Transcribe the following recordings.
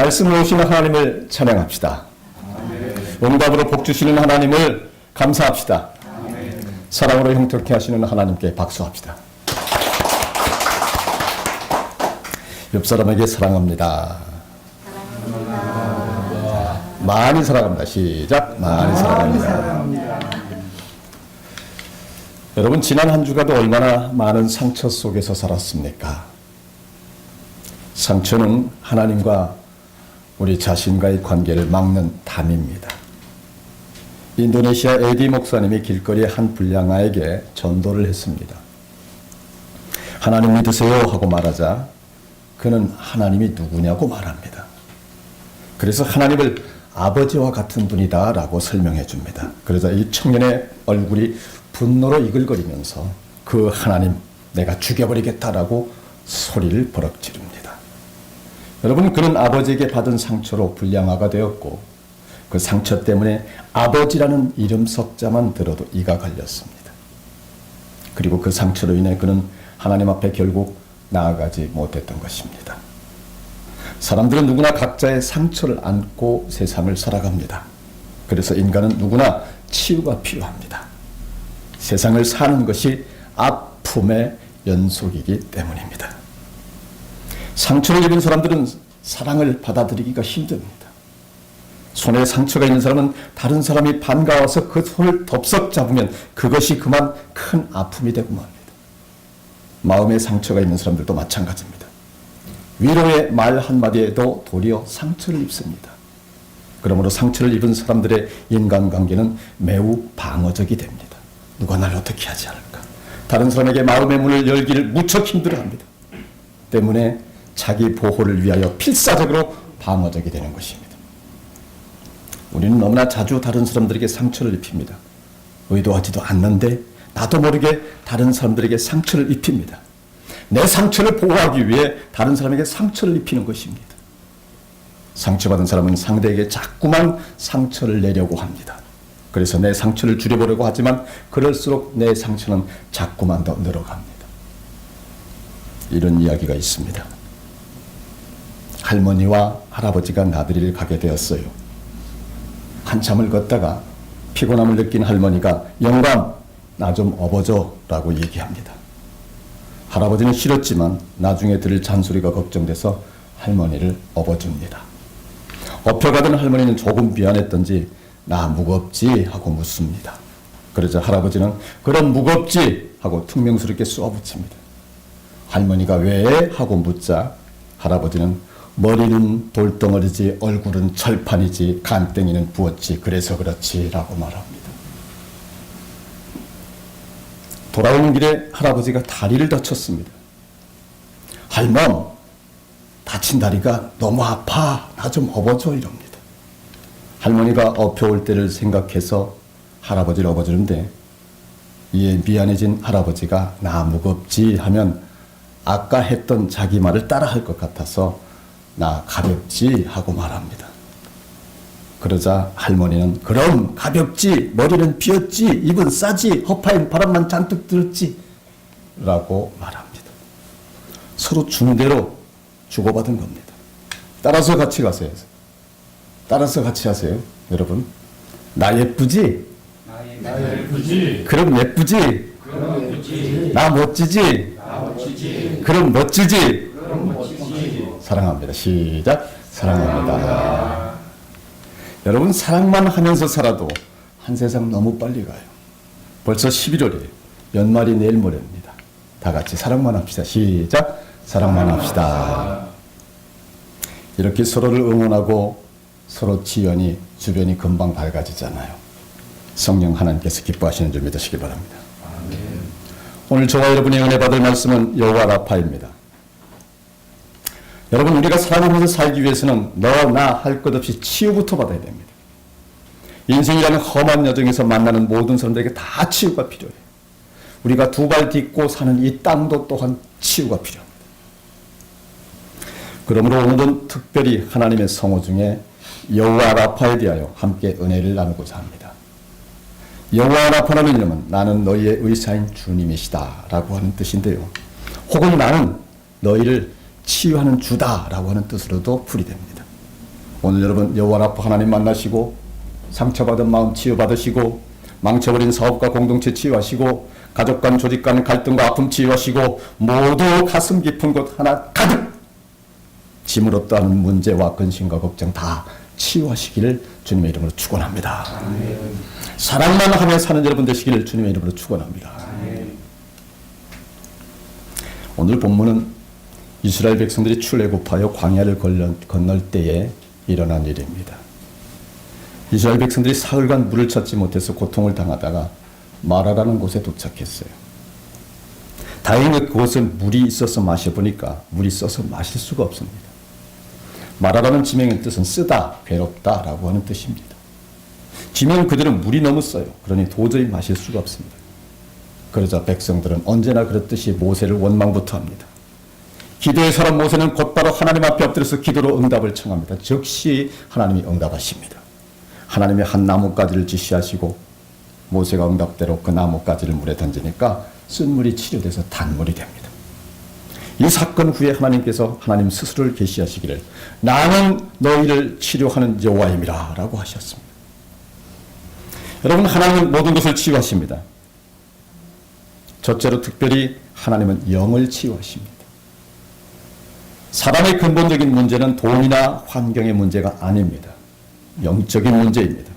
말씀을 오시는 하나님을 찬양합시다. 응답으로 복 주시는 하나님을 감사합시다. 사랑으로 형통케 하시는 하나님께 박수합시다. 옆 사람에게 사랑합니다. 많이 사랑합니다. 시작. 많이 사랑합니다. 여러분, 지난 한 주간도 얼마나 많은 상처 속에서 살았습니까? 상처는 하나님과 우리 자신과의 관계를 막는 담입니다. 인도네시아 에디 목사님이 길거리의 한 불량아에게 전도를 했습니다. 하나님 믿으세요 하고 말하자 그는 하나님이 누구냐고 말합니다. 그래서 하나님을 아버지와 같은 분이다 라고 설명해 줍니다. 그러자 이 청년의 얼굴이 분노로 이글거리면서 그 하나님 내가 죽여버리겠다라고 소리를 버럭 지릅니다. 여러분, 그는 아버지에게 받은 상처로 불량아가 되었고 그 상처 때문에 아버지라는 이름 석자만 들어도 이가 갈렸습니다. 그리고 그 상처로 인해 그는 하나님 앞에 결국 나아가지 못했던 것입니다. 사람들은 누구나 각자의 상처를 안고 세상을 살아갑니다. 그래서 인간은 누구나 치유가 필요합니다. 세상을 사는 것이 아픔의 연속이기 때문입니다. 상처를 입은 사람들은 사랑을 받아들이기가 힘듭니다. 손에 상처가 있는 사람은 다른 사람이 반가워서 그 손을 덥석 잡으면 그것이 그만 큰 아픔이 되고 맙니다. 마음에 상처가 있는 사람들도 마찬가지입니다. 위로의 말 한마디에도 도리어 상처를 입습니다. 그러므로 상처를 입은 사람들의 인간관계는 매우 방어적이 됩니다. 누가 날 어떻게 하지 않을까? 다른 사람에게 마음의 문을 열기를 무척 힘들어합니다. 때문에 자기 보호를 위하여 필사적으로 방어적이 되는 것입니다. 우리는 너무나 자주 다른 사람들에게 상처를 입힙니다. 의도하지도 않는데 나도 모르게 다른 사람들에게 상처를 입힙니다. 내 상처를 보호하기 위해 다른 사람에게 상처를 입히는 것입니다. 상처받은 사람은 상대에게 자꾸만 상처를 내려고 합니다. 그래서 내 상처를 줄여보려고 하지만 그럴수록 내 상처는 자꾸만 더 늘어갑니다. 이런 이야기가 있습니다. 할머니와 할아버지가 나들이를 가게 되었어요. 한참을 걷다가 피곤함을 느낀 할머니가 영감, 나 좀 업어줘 라고 얘기합니다. 할아버지는 싫었지만 나중에 들을 잔소리가 걱정돼서 할머니를 업어줍니다. 업혀가던 할머니는 조금 미안했던지 나 무겁지 하고 묻습니다. 그러자 할아버지는 그럼 무겁지 하고 퉁명스럽게 쏘아붙입니다. 할머니가 왜 하고 묻자 할아버지는 머리는 돌덩어리지 얼굴은 철판이지 간땡이는 부었지 그래서 그렇지 라고 말합니다. 돌아오는 길에 할아버지가 다리를 다쳤습니다. 할멈, 다친 다리가 너무 아파. 나 좀 업어줘 이럽니다. 할머니가 업혀올 때를 생각해서 할아버지를 업어주는데 이에 미안해진 할아버지가 나 무겁지 하면 아까 했던 자기 말을 따라할 것 같아서 나 가볍지 하고 말합니다. 그러자 할머니는 그럼 가볍지, 머리는 비었지, 입은 싸지, 허파엔 바람만 잔뜩 들었지 라고 말합니다. 서로 주는 대로 주고받은 겁니다. 따라서 같이 가세요. 따라서 같이 하세요. 여러분, 나 예쁘지? 나 예쁘지? 그럼 예쁘지? 그럼 예쁘지? 나 멋지지? 나 멋지지? 그럼 멋지지? 그럼 멋지지? 사랑합니다. 시작. 사랑합니다. 여러분, 사랑만 하면서 살아도 한 세상 너무 빨리 가요. 벌써 11월이에요. 연말이 내일 모레입니다. 다 같이 사랑만 합시다. 시작. 사랑만 합시다. 이렇게 서로를 응원하고 서로 지연이 주변이 금방 밝아지잖아요. 성령 하나님께서 기뻐하시는 줄 믿으시기 바랍니다. 아멘. 오늘 저와 여러분이 은혜 받을 말씀은 여호와 라파입니다. 여러분, 우리가 살아가면서 살기 위해서는 너, 나 할 것 없이 치유부터 받아야 됩니다. 인생이라는 험한 여정에서 만나는 모든 사람들에게 다 치유가 필요해요. 우리가 두 발 딛고 사는 이 땅도 또한 치유가 필요합니다. 그러므로 오늘은 특별히 하나님의 성호 중에 여호와 라파에 대하여 함께 은혜를 나누고자 합니다. 여호와 라파라는 이름은 나는 너희의 의사인 주님이시다 라고 하는 뜻인데요. 혹은 나는 너희를 치유하는 주다 라고 하는 뜻으로도 풀이됩니다. 오늘 여러분 여호와 앞에 하나님 만나시고 상처받은 마음 치유받으시고 망쳐버린 사업과 공동체 치유하시고 가족 간 조직 간 갈등과 아픔 치유하시고 모두 가슴 깊은 곳 하나 가득 짐으로 떠는 문제와 근심과 걱정 다 치유하시기를 주님의 이름으로 축원합니다. 사랑만 하며 사는 여러분 되시기를 주님의 이름으로 축원합니다. 오늘 본문은 이스라엘 백성들이 출애굽하여 광야를 건널 때에 일어난 일입니다. 이스라엘 백성들이 사흘간 물을 찾지 못해서 고통을 당하다가 마라라는 곳에 도착했어요. 다행히 그곳은 물이 있어서 마셔보니까 물이 써서 마실 수가 없습니다. 마라라는 지명의 뜻은 쓰다, 괴롭다 라고 하는 뜻입니다. 지명 그대로 물이 너무 써요. 그러니 도저히 마실 수가 없습니다. 그러자 백성들은 언제나 그렇듯이 모세를 원망부터 합니다. 기도의 사람 모세는 곧바로 하나님 앞에 엎드려서 기도로 응답을 청합니다. 즉시 하나님이 응답하십니다. 하나님이 한 나뭇가지를 지시하시고 모세가 응답대로 그 나뭇가지를 물에 던지니까 쓴물이 치료돼서 단물이 됩니다. 이 사건 후에 하나님께서 하나님 스스로를 계시하시기를 나는 너희를 치료하는 여호와임이라 라고 하셨습니다. 여러분, 하나님은 모든 것을 치유하십니다. 첫째로 특별히 하나님은 영을 치유하십니다. 사람의 근본적인 문제는 돈이나 환경의 문제가 아닙니다. 영적인 문제입니다.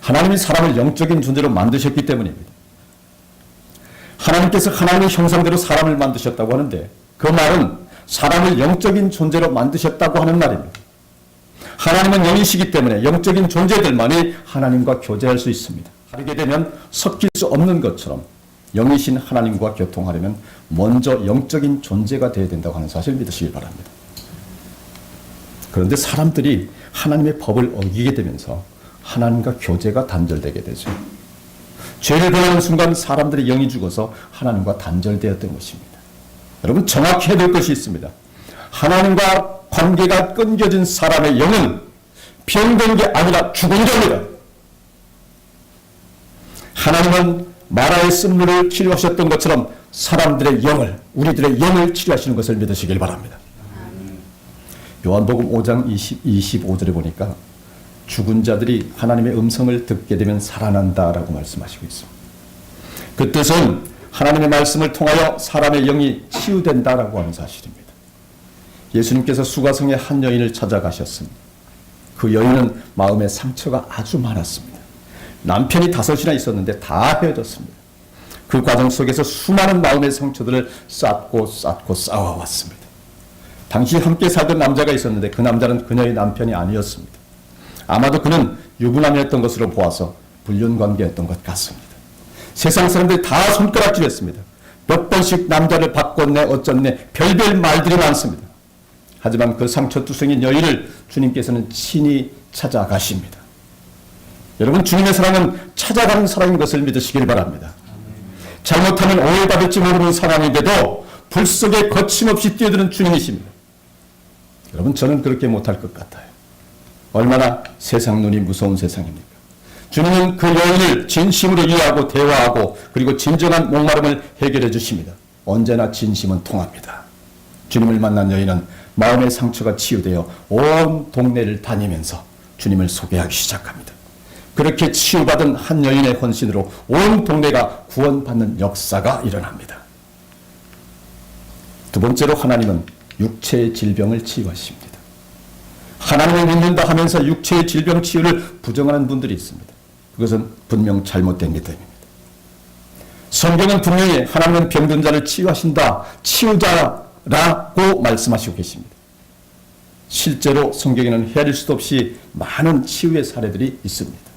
하나님이 사람을 영적인 존재로 만드셨기 때문입니다. 하나님께서 하나님의 형상대로 사람을 만드셨다고 하는데 그 말은 사람을 영적인 존재로 만드셨다고 하는 말입니다. 하나님은 영이시기 때문에 영적인 존재들만이 하나님과 교제할 수 있습니다. 다르게 되면 섞일 수 없는 것처럼 영이신 하나님과 교통하려면 먼저 영적인 존재가 되어야 된다고 하는 사실을 믿으시길 바랍니다. 그런데 사람들이 하나님의 법을 어기게 되면서 하나님과 교제가 단절되게 되죠. 죄를 범하는 순간 사람들의 영이 죽어서 하나님과 단절되었던 것입니다. 여러분, 정확히 해야 될 것이 있습니다. 하나님과 관계가 끊겨진 사람의 영은 병든 게 아니라 죽은 겁니다. 하나님은 마라의 쓴물을 치료하셨던 것처럼 사람들의 영을, 우리들의 영을 치료하시는 것을 믿으시길 바랍니다. 요한복음 5장 25절에 보니까 죽은 자들이 하나님의 음성을 듣게 되면 살아난다라고 말씀하시고 있습니다. 그 뜻은 하나님의 말씀을 통하여 사람의 영이 치유된다라고 하는 사실입니다. 예수님께서 수가성의 한 여인을 찾아가셨습니다. 그 여인은 마음의 상처가 아주 많았습니다. 남편이 5이나 있었는데 다 헤어졌습니다. 그 과정 속에서 수많은 마음의 상처들을 쌓고 쌓아왔습니다. 당시 함께 살던 남자가 있었는데 그 남자는 그녀의 남편이 아니었습니다. 아마도 그는 유부남이었던 것으로 보아서 불륜관계였던 것 같습니다. 세상 사람들이 다 손가락질했습니다. 몇 번씩 남자를 바꿨네 어쩌네 별별 말들이 많습니다. 하지만 그 상처투성인 여인을 주님께서는 친히 찾아가십니다. 여러분, 주님의 사랑은 찾아가는 사랑인 것을 믿으시길 바랍니다. 잘못하면 오해받을지 모르는 상황인데도 불 속에 거침없이 뛰어드는 주님이십니다. 여러분, 저는 그렇게 못할 것 같아요. 얼마나 세상 눈이 무서운 세상입니까? 주님은 그 여인을 진심으로 이해하고 대화하고 그리고 진정한 목마름을 해결해 주십니다. 언제나 진심은 통합니다. 주님을 만난 여인은 마음의 상처가 치유되어 온 동네를 다니면서 주님을 소개하기 시작합니다. 그렇게 치유받은 한 여인의 헌신으로 온 동네가 구원받는 역사가 일어납니다. 두 번째로 하나님은 육체의 질병을 치유하십니다. 하나님을 믿는다 하면서 육체의 질병 치유를 부정하는 분들이 있습니다. 그것은 분명 잘못된 믿음입니다. 성경은 분명히 하나님은 병든 자를 치유하신다, 치유자라고 말씀하시고 계십니다. 실제로 성경에는 헤아릴 수도 없이 많은 치유의 사례들이 있습니다.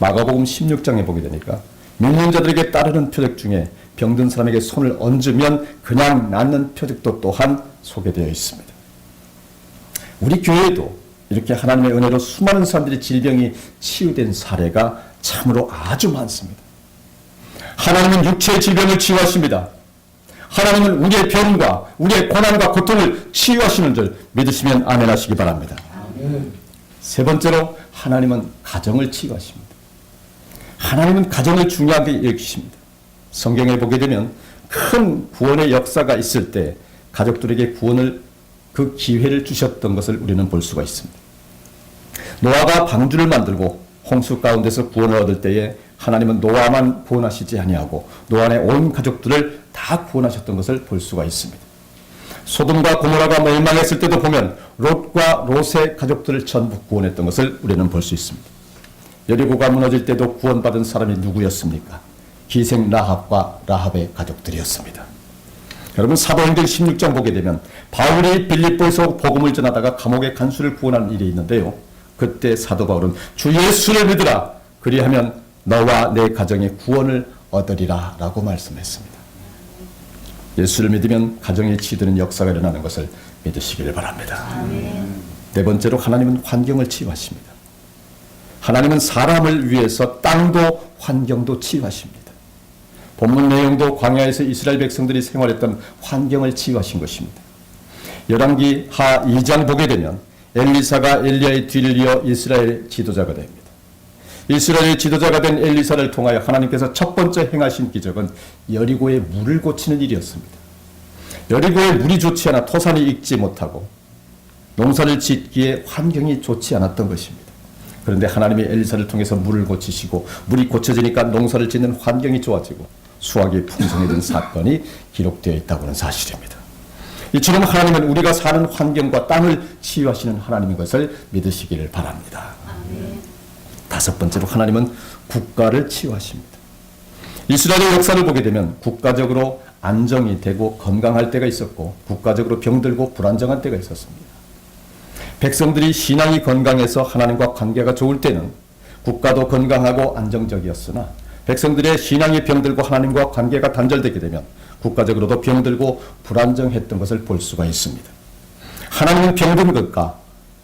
마가복음 16장에 보게 되니까 믿는 자들에게 따르는 표적 중에 병든 사람에게 손을 얹으면 그냥 낫는 표적도 또한 소개되어 있습니다. 우리 교회에도 이렇게 하나님의 은혜로 수많은 사람들이 질병이 치유된 사례가 참으로 아주 많습니다. 하나님은 육체의 질병을 치유하십니다. 하나님은 우리의 병과 우리의 고난과 고통을 치유하시는 줄 믿으시면 아멘 하시기 바랍니다. 세 번째로 하나님은 가정을 치유하십니다. 하나님은 가정을 중요하게 여기십니다. 성경에 보게 되면 큰 구원의 역사가 있을 때 가족들에게 구원을 그 기회를 주셨던 것을 우리는 볼 수가 있습니다. 노아가 방주를 만들고 홍수 가운데서 구원을 얻을 때에 하나님은 노아만 구원하시지 아니하고 노아의 온 가족들을 다 구원하셨던 것을 볼 수가 있습니다. 소돔과 고모라가 멸망했을 때도 보면 롯과 롯의 가족들을 전부 구원했던 것을 우리는 볼 수 있습니다. 여리고가 무너질 때도 구원받은 사람이 누구였습니까? 기생 라합과 라합의 가족들이었습니다. 여러분 사도행전 16장 보게 되면 바울이 빌립보에서 복음을 전하다가 감옥의 간수를 구원한 일이 있는데요. 그때 사도 바울은 주 예수를 믿으라 그리하면 너와 내 가정의 구원을 얻으리라 라고 말씀했습니다. 예수를 믿으면 가정에 치드는 역사가 일어나는 것을 믿으시기를 바랍니다. 네 번째로 하나님은 환경을 치유하십니다. 하나님은 사람을 위해서 땅도 환경도 치유하십니다. 본문 내용도 광야에서 이스라엘 백성들이 생활했던 환경을 치유하신 것입니다. 열왕기 하 2장 보게 되면 엘리사가 엘리야의 뒤를 이어 이스라엘의 지도자가 됩니다. 이스라엘의 지도자가 된 엘리사를 통하여 하나님께서 첫 번째 행하신 기적은 여리고의 물을 고치는 일이었습니다. 여리고의 물이 좋지 않아 토산이 익지 못하고 농사를 짓기에 환경이 좋지 않았던 것입니다. 그런데 하나님이 엘리사를 통해서 물을 고치시고 물이 고쳐지니까 농사를 짓는 환경이 좋아지고 수확이 풍성해진 사건이 기록되어 있다고 하는 사실입니다. 이처럼 하나님은 우리가 사는 환경과 땅을 치유하시는 하나님인 것을 믿으시기를 바랍니다. 다섯 번째로 하나님은 국가를 치유하십니다. 이스라엘의 역사를 보게 되면 국가적으로 안정이 되고 건강할 때가 있었고 국가적으로 병들고 불안정한 때가 있었습니다. 백성들이 신앙이 건강해서 하나님과 관계가 좋을 때는 국가도 건강하고 안정적이었으나 백성들의 신앙이 병들고 하나님과 관계가 단절되게 되면 국가적으로도 병들고 불안정했던 것을 볼 수가 있습니다. 하나님은 병든 것과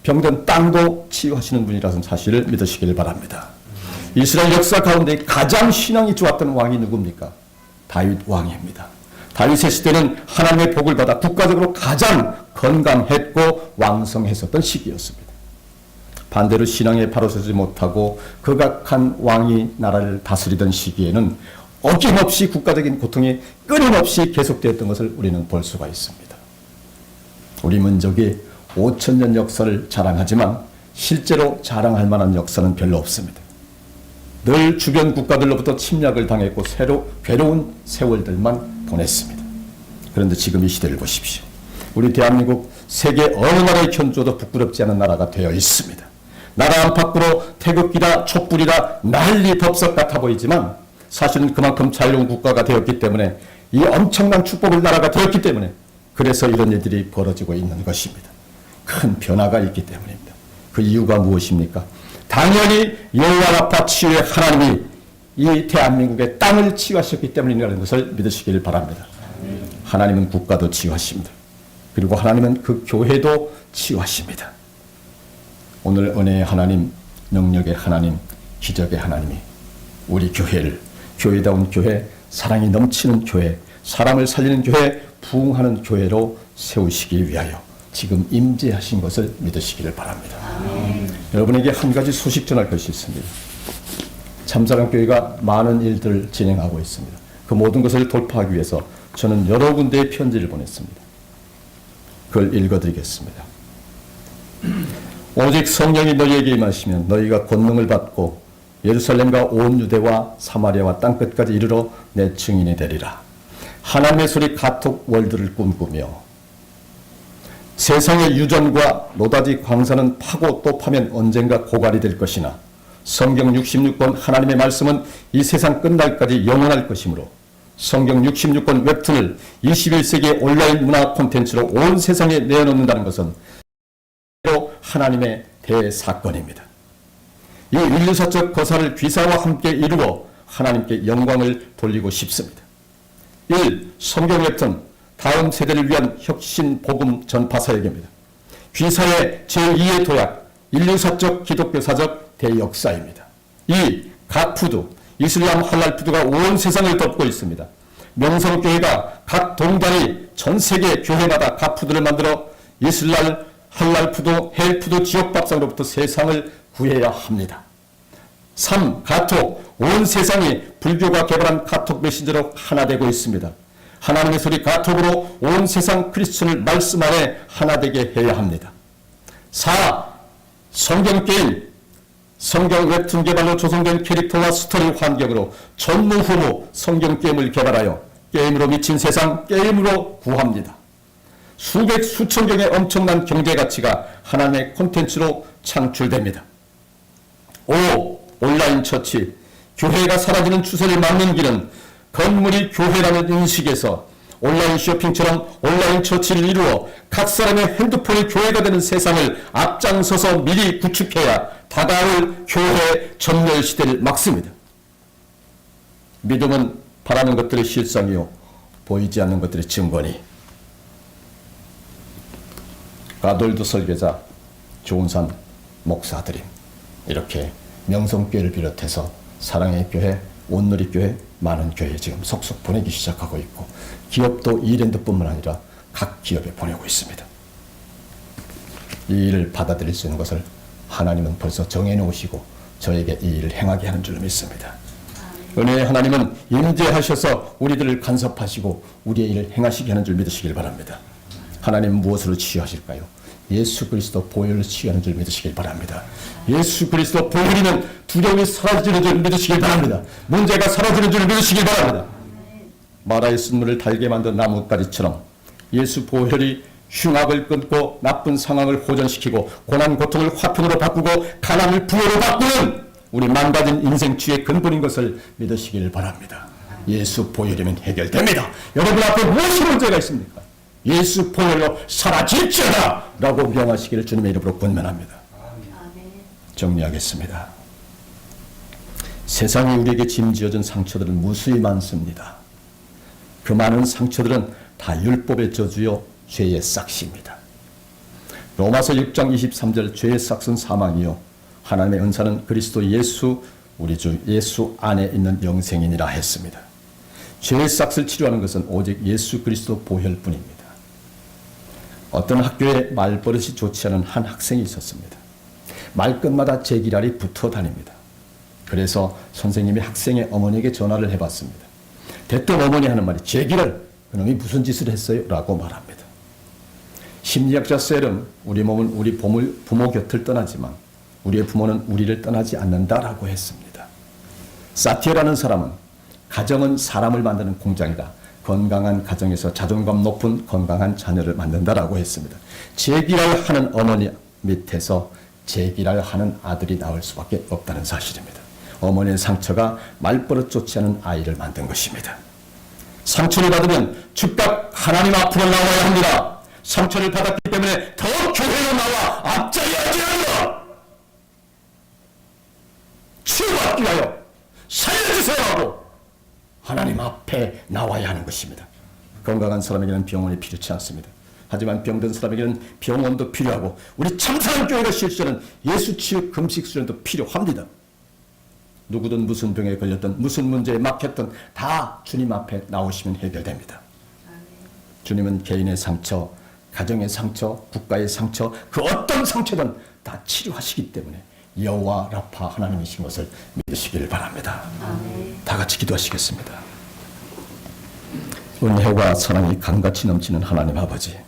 병든 땅도 치유하시는 분이라는 사실을 믿으시길 바랍니다. 이스라엘 역사 가운데 가장 신앙이 좋았던 왕이 누굽니까? 다윗 왕입니다. 다윗의 시대는 하나님의 복을 받아 국가적으로 가장 건강했고 왕성했었던 시기였습니다. 반대로 신앙에 바로 서지 못하고 극악한 왕이 나라를 다스리던 시기에는 어김없이 국가적인 고통이 끊임없이 계속되었던 것을 우리는 볼 수가 있습니다. 우리 민족이 5,000년 역사를 자랑하지만 실제로 자랑할 만한 역사는 별로 없습니다. 늘 주변 국가들로부터 침략을 당했고 괴로운 세월들만 보냈습니다. 그런데 지금 이 시대를 보십시오. 우리 대한민국 세계 어느 나라에 견주어도 부끄럽지 않은 나라가 되어 있습니다. 나라 안팎으로 태극기다 촛불이다 난리 덥석 같아 보이지만 사실은 그만큼 자유로운 국가가 되었기 때문에 이 엄청난 축복을 나라가 되었기 때문에 그래서 이런 일들이 벌어지고 있는 것입니다. 큰 변화가 있기 때문입니다. 그 이유가 무엇입니까? 당연히 여호와 라파 치유의 하나님이 이 대한민국의 땅을 치유하셨기 때문이라는 것을 믿으시길 바랍니다. 하나님은 국가도 치유하십니다. 그리고 하나님은 그 교회도 치유하십니다. 오늘 은혜의 하나님, 능력의 하나님, 기적의 하나님이 우리 교회를 교회다운 교회, 사랑이 넘치는 교회, 사람을 살리는 교회, 부흥하는 교회로 세우시기 위하여 지금 임재하신 것을 믿으시기를 바랍니다. 여러분에게 한 가지 소식 전할 것이 있습니다. 참사랑교회가 많은 일들을 진행하고 있습니다. 그 모든 것을 돌파하기 위해서 저는 여러 군데의 편지를 보냈습니다. 그걸 읽어드리겠습니다. 오직 성령이 너희에게 임하시면 너희가 권능을 받고 예루살렘과 온 유대와 사마리아와 땅끝까지 이르러 내 증인이 되리라. 하나님의 소리 카톡 월드를 꿈꾸며 세상의 유전과 노다지 광산은 파고 또 파면 언젠가 고갈이 될 것이나 성경 66권 하나님의 말씀은 이 세상 끝날까지 영원할 것이므로 성경 66권 웹툰을 21세기의 온라인 문화 콘텐츠로 온 세상에 내어놓는다는 것은 하나님의 대사건입니다. 이 인류사적 거사를 귀사와 함께 이루어 하나님께 영광을 돌리고 싶습니다. 1. 성경 웹툰 다음 세대를 위한 혁신 복음 전파 사역입니다. 귀사의 제2의 도약 인류사적 기독교사적 대역사입니다. 2. 갓푸드 이슬람 할랄 푸드가 온 세상을 덮고 있습니다. 명성교회가 각 동단이 전 세계 교회마다 갓푸드를 만들어 이슬람 할랄 푸드, 헬푸드 지역 밥상으로부터 세상을 구해야 합니다. 3. 카톡 온 세상이 불교가 개발한 카톡 메신저로 하나 되고 있습니다. 하나님의 소리 가톡으로 온 세상 크리스천을 말씀 안에 하나 되게 해야 합니다. 4. 성경 게임. 성경 웹툰 개발로 조성된 캐릭터와 스토리 환경으로 전무후무 성경 게임을 개발하여 게임으로 미친 세상 게임으로 구합니다. 수백 수천 개의 엄청난 경제 가치가 하나님의 콘텐츠로 창출됩니다. 5. 온라인 처치. 교회가 사라지는 추세를 막는 길은 건물이 교회라는 인식에서 온라인 쇼핑처럼 온라인 처치를 이루어 각 사람의 핸드폰이 교회가 되는 세상을 앞장서서 미리 구축해야 다가올 교회 전멸 시대를 막습니다. 믿음은 바라는 것들의 실상이요 보이지 않는 것들의 증거니. 가돌드 설교자, 조은산 목사들이 이렇게 명성교회를 비롯해서 사랑의 교회, 온누리 교회, 많은 교회에 지금 속속 보내기 시작하고 있고 기업도 이랜드뿐만 아니라 각 기업에 보내고 있습니다. 이 일을 받아들일 수 있는 것을 하나님은 벌써 정해놓으시고 저에게 이 일을 행하게 하는 줄로 믿습니다. 은혜의 하나님은 임재하셔서 우리들을 간섭하시고 우리의 일을 행하시게 하는 줄 믿으시길 바랍니다. 하나님 무엇으로 치유하실까요? 예수 그리스도 보혈로 치유하는 줄 믿으시길 바랍니다. 예수 그리스도 보혈이면 두려움이 사라지는 줄 믿으시길 바랍니다. 문제가 사라지는 줄 믿으시길 바랍니다. 마라의 쓴물을 달게 만든 나뭇가지처럼 예수 보혈이 흉악을 끊고 나쁜 상황을 호전시키고 고난 고통을 화평으로 바꾸고 가난을 부여로 바꾸는 우리 망가진 인생추의 근본인 것을 믿으시길 바랍니다. 예수 보혈이면 해결됩니다. 여러분 앞에 무엇이 문제가 있습니까? 예수 보혈로 사라질지어다 라고 명하시기를 주님의 이름으로 권면합니다. 정리하겠습니다. 세상에 우리에게 짐지어진 상처들은 무수히 많습니다. 그 많은 상처들은 다 율법의 저주요 죄의 싹시입니다. 로마서 6장 23절 죄의 싹은 사망이요 하나님의 은사는 그리스도 예수 우리 주 예수 안에 있는 영생이니라 했습니다. 죄의 싹을 치료하는 것은 오직 예수 그리스도 보혈뿐입니다. 어떤 학교에 말버릇이 좋지 않은 한 학생이 있었습니다. 말끝마다 제기랄이 붙어 다닙니다. 그래서 선생님이 학생의 어머니에게 전화를 해봤습니다. 대뜸 어머니 하는 말이 제기랄 그놈이 무슨 짓을 했어요? 라고 말합니다. 심리학자 셀은 우리 몸은 우리 부모 곁을 떠나지만 우리의 부모는 우리를 떠나지 않는다라고 했습니다. 사티에라는 사람은 가정은 사람을 만드는 공장이다. 건강한 가정에서 자존감 높은 건강한 자녀를 만든다라고 했습니다. 제기랄하는 어머니 밑에서 제기랄하는 아들이 나올 수밖에 없다는 사실입니다. 어머니의 상처가 말버릇 좋지 않은 아이를 만든 것입니다. 상처를 받으면 즉각 하나님 앞으로 나와야 합니다. 상처를 받았기 때문에 더 교회로 나와 앞자리하지 않는다. 치유받기 위하여 살려주세요 하고 하나님 앞에 나와야 하는 것입니다. 건강한 사람에게는 병원이 필요치 않습니다. 하지만 병든 사람에게는 병원도 필요하고 우리 참사랑 교회가 실시하는 예수 치유 금식 수련도 필요합니다. 누구든 무슨 병에 걸렸든 무슨 문제에 막혔든 다 주님 앞에 나오시면 해결됩니다. 주님은 개인의 상처, 가정의 상처, 국가의 상처, 그 어떤 상처든 다 치료하시기 때문에 여호와 라파 하나님이신 것을 믿으시기를 바랍니다. 다 같이 기도하시겠습니다. 은혜와 사랑이 강같이 넘치는 하나님 아버지,